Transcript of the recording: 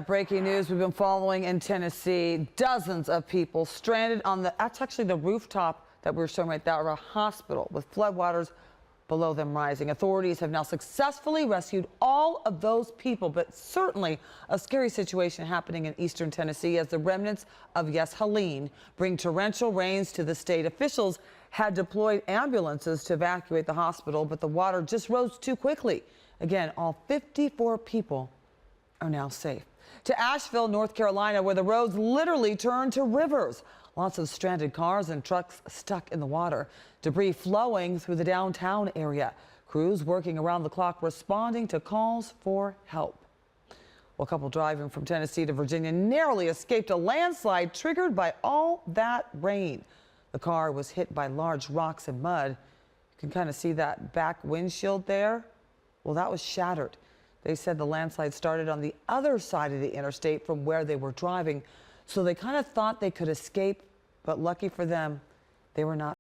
Breaking news we've been following in Tennessee. Dozens of people stranded on that's actually the rooftop that we're showing right there of a hospital with floodwaters below them rising. Authorities have now successfully rescued all of those people, but certainly a scary situation happening in eastern Tennessee as the remnants of, yes, Helene bring torrential rains to the state. Officials had deployed ambulances to evacuate the hospital, but the water just rose too quickly. Again, all 54 people are now safe. To Asheville, North Carolina, where the roads literally turned to rivers. Lots of stranded cars and trucks stuck in the water. Debris flowing through the downtown area. Crews working around the clock responding to calls for help. Well, a couple driving from Tennessee to Virginia narrowly escaped a landslide triggered by all that rain. The car was hit by large rocks and mud. You can kind of see that back windshield there. Well, that was shattered. They said the landslide started on the other side of the interstate from where they were driving, so they kind of thought they could escape, but lucky for them, they were not.